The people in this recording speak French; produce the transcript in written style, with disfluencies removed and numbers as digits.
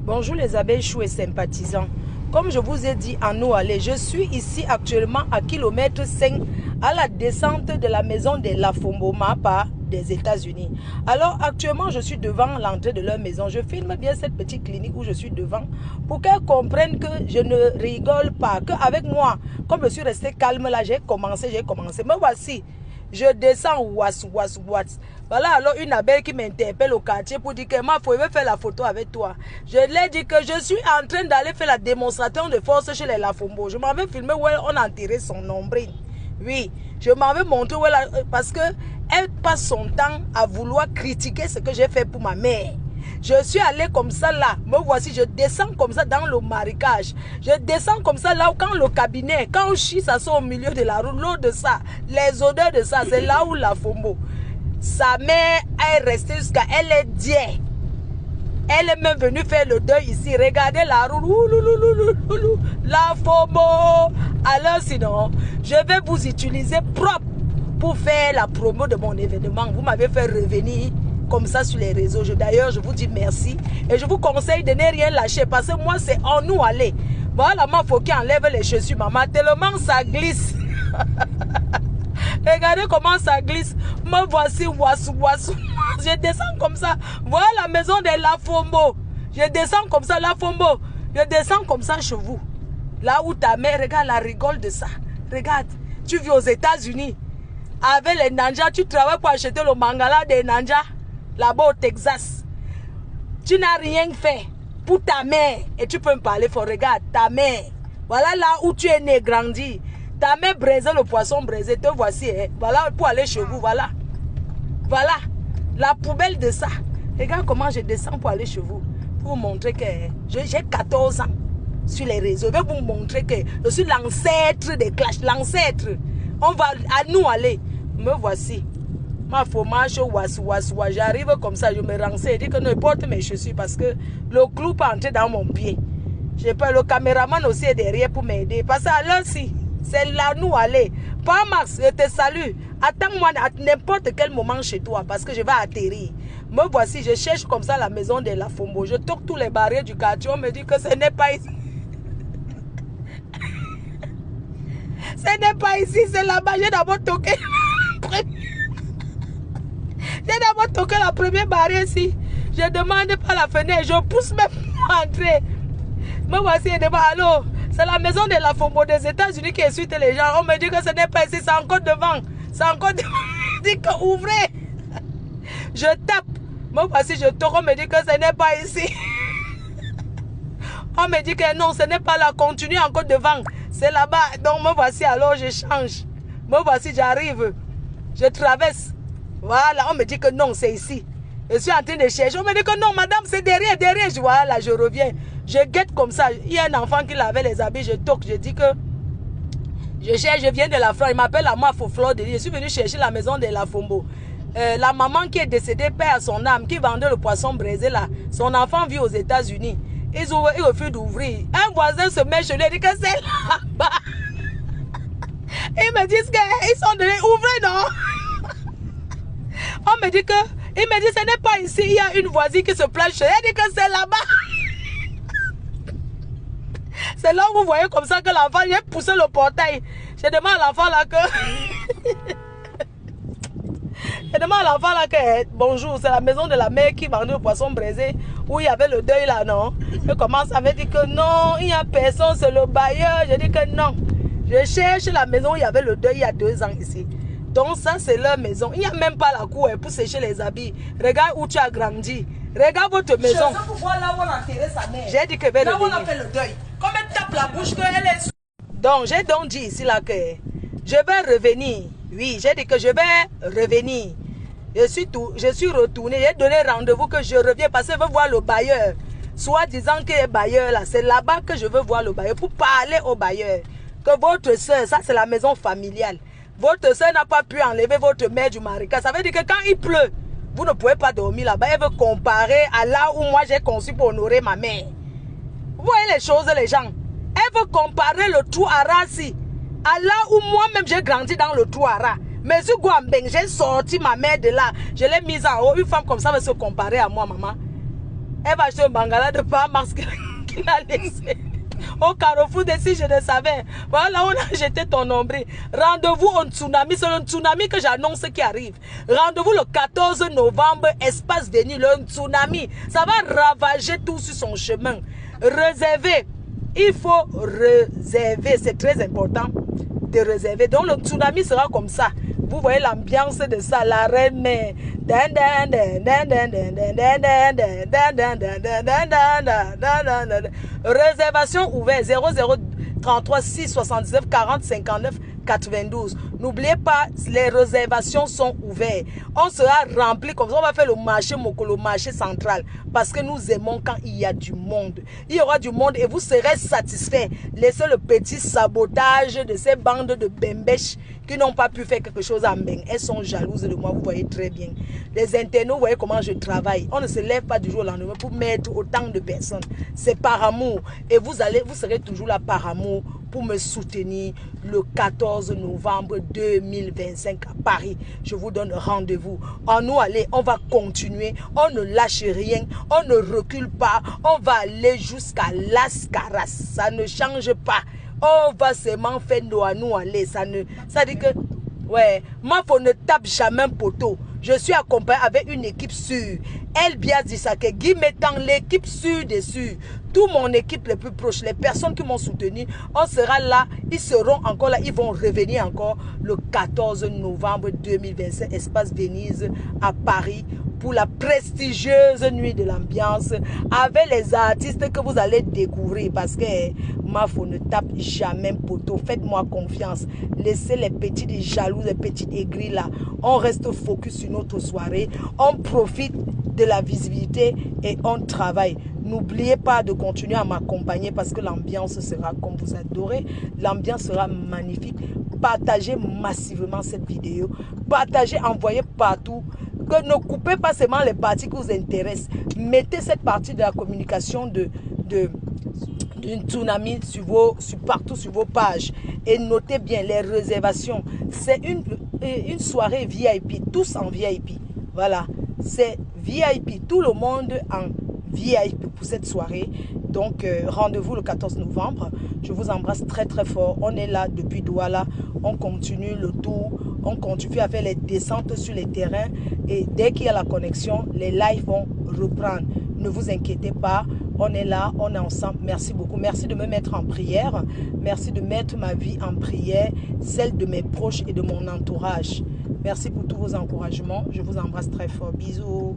Bonjour les abeilles chou et sympathisants. Comme je vous ai dit en nous aller, je suis ici actuellement à kilomètre 5 à la descente de la maison de La Fomboma par des États-Unis. Alors actuellement je suis devant l'entrée de leur maison. Je filme bien cette petite clinique où je suis devant pour qu'elles comprennent que je ne rigole pas, qu'avec moi, comme je suis resté calme là, j'ai commencé. Me voici. Je descends, ouas. Voilà alors une abeille qui m'interpelle au quartier pour dire que ma faut faire la photo avec toi. Je lui ai dit que je suis en train d'aller faire la démonstration de force chez les Lafombo. Je m'en vais filmer où on a enterré son nombril. Oui, je m'en vais montrer où parce que elle passe son temps à vouloir critiquer ce que j'ai fait pour ma mère. Je suis allé comme ça là, me voici, je descends comme ça dans le marécage. Je descends comme ça là où quand le cabinet, quand on chie, ça sort au milieu de la route, l'eau de ça, les odeurs de ça, c'est là où la Fombo. Sa mère est restée jusqu'à, elle est diée. Elle est même venue faire le deuil ici. Regardez la route, la Fombo. Alors sinon, je vais vous utiliser propre pour faire la promo de mon événement. Vous m'avez fait revenir comme ça sur les réseaux. D'ailleurs, je vous dis merci. Et je vous conseille de ne rien lâcher. Parce que moi, c'est en nous aller. Voilà, ma faut qu'il enlève les chaussures, maman. Tellement ça glisse. Regardez comment ça glisse. Me voici, ouassou. Je descends comme ça. Voilà la maison de La Fombo. Je descends comme ça, La Fombo. Je descends comme ça chez vous. Là où ta mère, regarde, la rigole de ça. Regarde, tu vis aux États-Unis. Avec les Nanja, tu travailles pour acheter le mangala des Nanja. Là-bas au Texas. Tu n'as rien fait pour ta mère. Et tu peux me parler fort. Regarde, ta mère. Voilà là où tu es né, grandi. Ta mère braisait le poisson braisé. Te voici. Hein. Voilà pour aller chez vous. Voilà. Voilà. La poubelle de ça. Regarde comment je descends pour aller chez vous. Pour vous montrer que j'ai 14 ans sur les réseaux. Je vais vous montrer que je suis l'ancêtre des clashs. L'ancêtre. On va à nous aller. Me voici. Ma fromage, j'arrive comme ça, je me renseigne, je dis que non, je porte mes chaussures parce que le clou peut entrer dans mon pied. J'ai pas le caméraman aussi est derrière pour m'aider. Parce que alors si, c'est là nous aller. Pas Max, je te salue. Attends-moi à n'importe quel moment chez toi parce que je vais atterrir. Me voici, je cherche comme ça la maison de La Fombo. Je toque tous les barrières du quartier, on me dit que ce n'est pas ici. Ce n'est pas ici, c'est là-bas. J'ai d'abord toqué. J'ai d'abord toqué la première barrière ici. Je demande par la fenêtre. Je pousse même pour entrer. Me voici devant. Allô, c'est la maison de La Fombo des États-Unis qui insulte les gens. On me dit que ce n'est pas ici, c'est encore devant. C'est encore devant. Je dis que ouvrez. Je tape. Me voici, je toque. On me dit que ce n'est pas ici. On me dit que non, ce n'est pas là. Continue encore devant. C'est là-bas. Donc me voici, alors je change. Me voici, j'arrive. Je traverse. Voilà, on me dit que non, c'est ici. Je suis en train de chercher. On me dit que non, madame, c'est derrière. Voilà, je reviens. Je guette comme ça. Il y a un enfant qui lavait les habits. Je toque. Je dis que je cherche. Je viens de la France. Il m'appelle à moi, Fleur de Lys. Je suis venu chercher la maison de La Fombo. La maman qui est décédée perd son âme, qui vendait le poisson braisé là. Son enfant vit aux États-Unis. Ils refusent d'ouvrir. Un voisin se met chez lui et dit que c'est là-bas. Ils me disent qu'ils sont donnés. Ouvrez, non? On me dit que, il me dit ce n'est pas ici, il y a une voisine qui se plaint chez elle, elle dit que c'est là-bas. C'est là où vous voyez comme ça que l'enfant, j'ai poussé le portail. Je demande à l'enfant là que, je demande à l'enfant là que, bonjour, c'est la maison de la mère qui vendait le poisson braisé, où il y avait le deuil là, non? Je commence à me dire que non, il n'y a personne, c'est le bailleur. Je dis que non. Je cherche la maison où il y avait le deuil il y a 2 ans ici. Donc ça c'est leur maison. Il n'y a même pas la cour pour sécher les habits. Regarde où tu as grandi. Regarde votre maison. Je veux pour voir là où on a enterré sa mère. J'ai dit que là où on a fait le deuil. Comme elle tape la bouche qu'elle est. Donc j'ai donc dit ici là que je vais revenir. Oui, j'ai dit que je vais revenir. Je suis retourné. J'ai donné rendez-vous que je reviens parce que je veux voir le bailleur. Soit disant que le bailleur là, c'est là-bas que je veux voir le bailleur pour parler au bailleur. Que votre soeur, ça c'est la maison familiale. Votre soeur n'a pas pu enlever votre mère du marécage. Ça veut dire que quand il pleut, vous ne pouvez pas dormir là-bas. Elle veut comparer à là où moi j'ai conçu pour honorer ma mère. Vous voyez les choses, les gens. Elle veut comparer le Touara si à là où moi-même j'ai grandi dans le Touara. Mais sur Guambeng, j'ai sorti ma mère de là. Je l'ai mise en haut. Une femme comme ça veut se comparer à moi, maman. Elle va acheter un bangala de pas Mars qu'il a laissé. Au carrefour de si je le savais. Voilà, on a jeté ton nombril. Rendez-vous au tsunami. C'est le tsunami que j'annonce qui arrive. Rendez-vous le 14 novembre, espace Denis, le tsunami. Ça va ravager tout sur son chemin. Réservez. Il faut réserver. C'est très important de réserver. Donc le tsunami sera comme ça. Vous voyez l'ambiance de ça, la reine mère. Réservation ouverte 0033 679 40 59 92. N'oubliez pas, les réservations sont ouvertes. On sera rempli comme ça. On va faire le marché Mokolo, marché central. Parce que nous aimons quand il y a du monde. Il y aura du monde et vous serez satisfaits. Laissez le petit sabotage de ces bandes de bembèches qui n'ont pas pu faire quelque chose à Mbeng. Elles sont jalouses de moi, vous voyez très bien. Les internautes, vous voyez comment je travaille. On ne se lève pas du jour au lendemain pour mettre autant de personnes. C'est par amour. Et vous serez toujours là par amour pour me soutenir le 14 novembre 2025 à Paris. Je vous donne rendez-vous. En nous aller, on va continuer. On ne lâche rien. On ne recule pas. On va aller jusqu'à Las Caras. Ça ne change pas. On va seulement faire nous aller. Ça dit que, ouais, moi, faut ne tape jamais un poteau. Je suis accompagné avec une équipe sûre. El Bias Disake, Guy mettant l'équipe sûre dessus. Toute mon équipe les plus proches, les personnes qui m'ont soutenu, on sera là. Ils seront encore là. Ils vont revenir encore le 14 novembre 2025, espace Venise à Paris, pour la prestigieuse nuit de l'ambiance avec les artistes que vous allez découvrir. Parce que Mafo ne tape jamais poteau. Faites-moi confiance. Laissez les petites jaloux, les petites aigris là. On reste focus sur notre soirée. On profite de la visibilité et on travaille. N'oubliez pas de continuer à m'accompagner parce que l'ambiance sera comme vous adorez. L'ambiance sera magnifique. Partagez massivement cette vidéo. Partagez, envoyez partout. Que ne coupez pas seulement les parties qui vous intéressent. Mettez cette partie de la communication d'une tsunami partout sur vos pages. Et notez bien les réservations. C'est une soirée VIP. Tous en VIP. Voilà. C'est VIP. Tout le monde en VIP pour cette soirée. Donc, rendez-vous le 14 novembre. Je vous embrasse très très fort. On est là depuis Douala. On continue le tour. On continue à faire les descentes sur les terrains. Et dès qu'il y a la connexion, les lives vont reprendre. Ne vous inquiétez pas. On est là, on est ensemble. Merci beaucoup. Merci de me mettre en prière. Merci de mettre ma vie en prière, celle de mes proches et de mon entourage. Merci pour tous vos encouragements. Je vous embrasse très fort. Bisous.